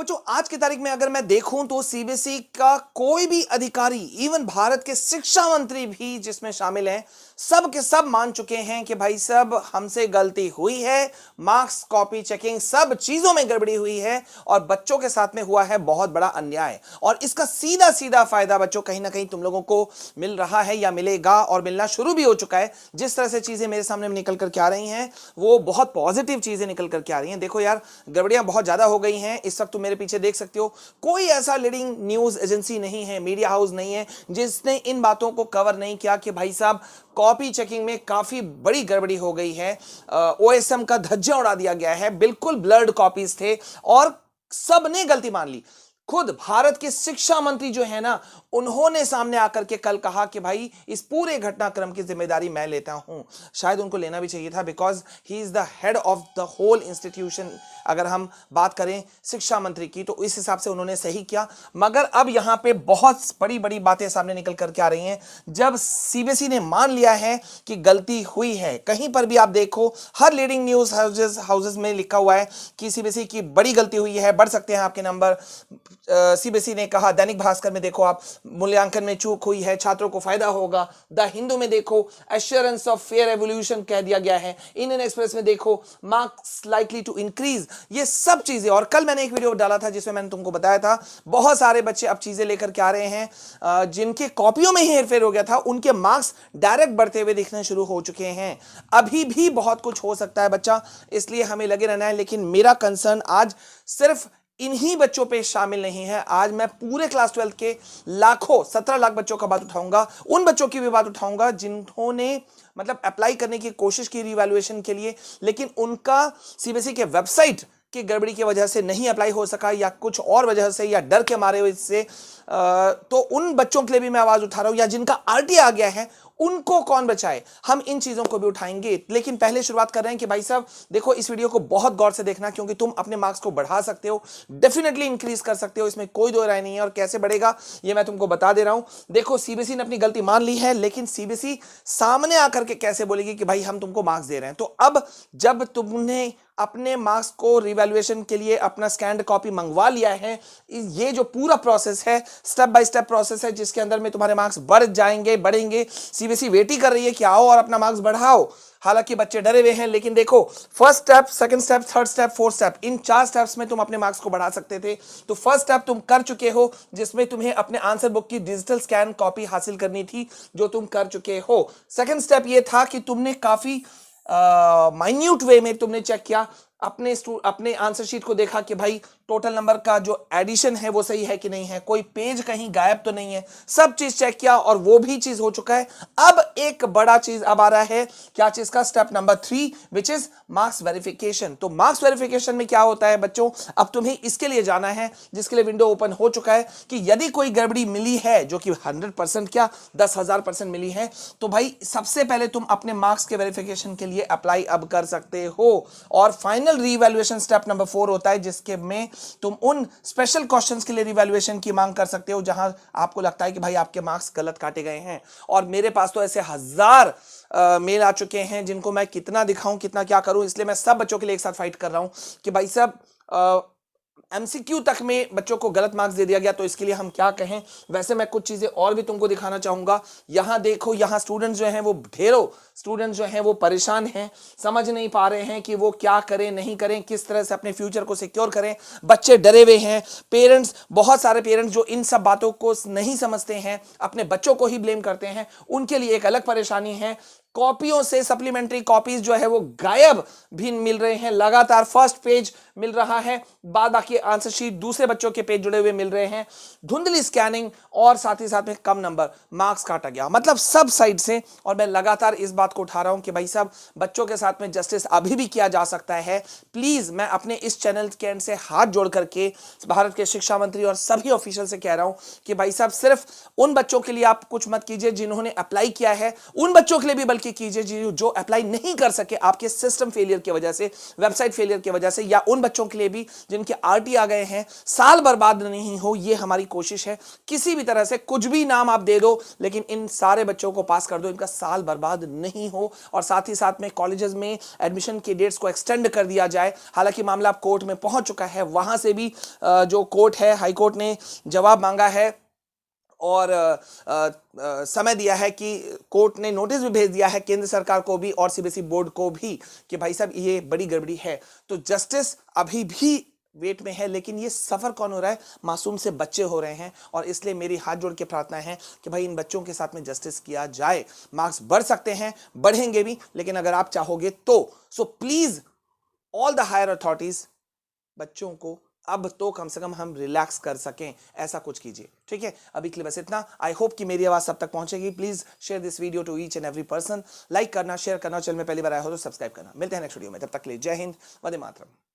बच्चों आज की तारीख में अगर मैं देखूं तो सीबीएसई का कोई भी अधिकारी, इवन भारत के शिक्षा मंत्री भी जिसमें शामिल हैं, सब के सब मान चुके हैं कि भाई सब हमसे गलती हुई है, मार्क्स कॉपी चेकिंग सब चीजों में गड़बड़ी हुई है और बच्चों के साथ में हुआ है बहुत बड़ा अन्याय। और इसका सीधा सीधा फायदा बच्चों कहीं ना कहीं तुम लोगों को मिल रहा है या मिलेगा और मिलना शुरू भी हो चुका है। जिस तरह से चीजें मेरे सामने निकल करके आ रही हैं वो बहुत पॉजिटिव चीजें निकल करके आ रही हैं। देखो यार, गड़बड़ियां बहुत ज्यादा हो गई हैं। इस वक्त तुम मेरे पीछे देख सकते हो, कोई ऐसा लीडिंग न्यूज एजेंसी नहीं है, मीडिया हाउस नहीं है जिसने इन बातों को कवर नहीं किया कि भाई साहब कॉपी चेकिंग में काफी बड़ी गड़बड़ी हो गई है। ओएसएम का धज्जियां उड़ा दिया गया है, बिल्कुल ब्लर्ड कॉपीज थे और सबने गलती मान ली। खुद भारत के शिक्षा मंत्री जो है ना, उन्होंने सामने आकर के कल कहा कि भाई इस पूरे घटनाक्रम की जिम्मेदारी मैं लेता हूं। शायद उनको लेना भी चाहिए था, because he is the head of the whole institution. अगर हम बात करें शिक्षा मंत्री की तो इस हिसाब से उन्होंने सही किया। मगर अब यहां पे बहुत बड़ी बड़ी बातें सामने निकल करके आ रही हैं। जब सीबीएसई ने मान लिया है कि गलती हुई है, कहीं पर भी आप देखो हर लीडिंग न्यूज हाउसेस में लिखा हुआ है कि सीबीएसई की बड़ी गलती हुई है, बढ़ सकते हैं आपके नंबर। सीबीएसई ने कहा, दैनिक भास्कर में देखो आप, मूल्यांकन में चूक हुई है, छात्रों को फायदा होगा। द हिंदू में देखो, एश्योरेंस ऑफ फेयर एवोल्यूशन कह दिया गया है। इंडियन एक्सप्रेस में देखो, मार्क्स लाइकली टू इंक्रीज। ये सब चीजें, और कल मैंने एक वीडियो डाला था जिसमें मैंने तुमको बताया था बहुत सारे बच्चे अब चीजें लेकर के आ रहे हैं जिनके कॉपियों में ही हेरफेर हो गया था, उनके मार्क्स डायरेक्ट बढ़ते हुए दिखने शुरू हो चुके हैं। अभी भी बहुत कुछ हो सकता है बच्चा, इसलिए हमें लगे रहना है। लेकिन मेरा कंसर्न आज सिर्फ इन्हीं बच्चों पे शामिल नहीं है। आज मैं पूरे क्लास 12 के लाखों 17 लाख बच्चों का बात उठाऊंगा, उन बच्चों की भी बात उठाऊंगा जिन्होंने मतलब अप्लाई करने की कोशिश की रीवैल्यूएशन के लिए, लेकिन उनका सीबीएसई के वेबसाइट की गड़बड़ी की वजह से नहीं अप्लाई हो सका या कुछ और वजह से या डर के मारे से। तो उन बच्चों के लिए भी मैं आवाज उठा रहा हूं, या जिनका आरटी आ गया है उनको कौन बचाए। हम इन चीजों को भी उठाएंगे, लेकिन पहले शुरुआत कर रहे हैं कि भाई साहब देखो, इस वीडियो को बहुत गौर से देखना, क्योंकि तुम अपने मार्क्स को बढ़ा सकते हो, डेफिनेटली इंक्रीज कर सकते हो, इसमें कोई दो राय नहीं है। और कैसे बढ़ेगा ये मैं तुमको बता दे रहा हूं। देखो, सीबीएसई ने अपनी गलती मान ली है, लेकिन सीबीएसई सामने आकर के कैसे बोलेगी कि भाई हम तुमको मार्क्स दे रहे हैं। तो अब जब तुमने अपने मार्क्स को रिवैल्यूएशन के लिए अपना स्कैन्ड कॉपी मंगवा लिया है, ये जो पूरा प्रोसेस है, स्टेप बाय स्टेप प्रोसेस है, जिसके अंदर में तुम्हारे मार्क्स बढ़ जाएंगे, बढ़ेंगे। सीबीएसई वेट ही कर रही है कि आओ और अपना मार्क्स बढ़ाओ। हालांकि बच्चे डरे हुए हैं, लेकिन देखो, first step, second step, third step, fourth step, in 4 steps में तुम अपने मार्क्स को बढ़ा सकते थे। तो फर्स्ट स्टेप तुम कर चुके हो, जिसमें तुम्हें अपने आंसर बुक की डिजिटल स्कैन कॉपी हासिल करनी थी, जो तुम कर चुके हो। सेकंड स्टेप ये था कि तुमने काफी माइन्यूट वे में तुमने चेक किया, अपने आंसर शीट को देखा कि भाई टोटल नंबर का जो एडिशन है वो सही है कि नहीं है, कोई पेज कहीं गायब तो नहीं है, सब चीज चेक किया और वो भी चीज हो चुका है। अब एक बड़ा चीज अब आ रहा है, क्या चीज का? Step number 3, which is marks verification. तो मार्क्स वेरिफिकेशन में क्या होता है बच्चों, अब तुम्हें इसके लिए जाना है, जिसके लिए विंडो ओपन हो चुका है कि यदि कोई गड़बड़ी मिली है, जो कि 100% क्या 10,000% मिली है, तो भाई सबसे पहले तुम अपने मार्क्स के वेरिफिकेशन के लिए अप्लाई अब कर सकते हो। और फाइनल रीवैल्यूएशन स्टेप नंबर 4 होता है, जिसके में तुम उन स्पेशल क्वेश्चंस के लिए रिवैल्यूएशन की मांग कर सकते हो जहां आपको लगता है कि भाई आपके मार्क्स गलत काटे गए हैं। और मेरे पास तो ऐसे हजार मेल आ चुके हैं जिनको मैं कितना दिखाऊं, कितना क्या करूं, इसलिए मैं सब बच्चों के लिए एक साथ फाइट कर रहा हूं कि भाई साहब एमसीक्यू तक में बच्चों को गलत मार्क्स दे दिया गया, तो इसके लिए हम क्या कहें। वैसे मैं कुछ चीजें और भी तुमको दिखाना चाहूंगा। यहां देखो, यहां स्टूडेंट्स जो हैं वो ढेरों स्टूडेंट्स जो हैं वो परेशान हैं, समझ नहीं पा रहे हैं कि वो क्या करें, नहीं करें, किस तरह से अपने फ्यूचर को सिक्योर करें। बच्चे डरे हुए हैं, पेरेंट्स, बहुत सारे पेरेंट्स जो इन सब बातों को नहीं समझते हैं, अपने बच्चों को ही ब्लेम करते हैं, उनके लिए एक अलग परेशानी है। कॉपियों से सप्लीमेंट्री कॉपीज जो है वो गायब भी मिल रहे हैं, लगातार फर्स्ट पेज मिल रहा है, बाद बाकी आंसर शीट दूसरे बच्चों के पेज जुड़े हुए मिल रहे हैं, धुंधली स्कैनिंग और साथ ही साथ में कम नंबर, मार्क्स काटा गया, मतलब सब साइड से। और मैं लगातार इस बात को उठा रहा हूं कि भाई साहब बच्चों के साथ में जस्टिस अभी भी किया जा सकता है। प्लीज मैं अपने इस चैनल के एंड से हाथ जोड़ करके भारत के शिक्षा मंत्री और सभी ऑफिशियल से कह रहा हूं कि भाई साहब सिर्फ उन बच्चों के लिए आप कुछ मत कीजिए जिन्होंने अप्लाई किया है, उन बच्चों के लिए भी बल्कि की कीजिए जो अप्लाई नहीं कर सके आपके सिस्टम फेलियर की वजह से, वेबसाइट फेलियर की वजह से, या उन बच्चों के लिए भी जिनके आरटी आ गए हैं। साल बर्बाद नहीं हो, ये हमारी कोशिश है। किसी भी तरह से कुछ भी नाम आप दे दो, लेकिन इन सारे बच्चों को पास कर दो, इनका साल बर्बाद नहीं हो। और साथ ही साथ में कॉलेजेस में एडमिशन के डेट्स को एक्सटेंड कर दिया जाए। हालांकि मामला कोर्ट में पहुंच चुका है, वहां से भी जो कोर्ट है, हाई कोर्ट ने जवाब मांगा है और समय दिया है कि कोर्ट ने नोटिस भी भेज दिया है केंद्र सरकार को भी और सीबीएसई बोर्ड को भी कि भाई साहब ये बड़ी गड़बड़ी है। तो जस्टिस अभी भी वेट में है, लेकिन ये सफर कौन हो रहा है? मासूम से बच्चे हो रहे हैं। और इसलिए मेरी हाथ जोड़ के प्रार्थना है कि भाई इन बच्चों के साथ में जस्टिस किया जाए। मार्क्स बढ़ सकते हैं, बढ़ेंगे भी, लेकिन अगर आप चाहोगे तो। So please all the higher authorities, बच्चों को अब तो कम से कम हम रिलैक्स कर सकें, ऐसा कुछ कीजिए। ठीक है, अभी के लिए बस इतना। आई होप कि मेरी आवाज सब तक पहुंचेगी। Please share this video to each and every person. Like करना, शेयर करना, चैनल में पहली बार आया हो तो सब्सक्राइब करना। मिलते हैं नेक्स्ट वीडियो में, तब तक के लिए जय हिंद, वंदे मातरम।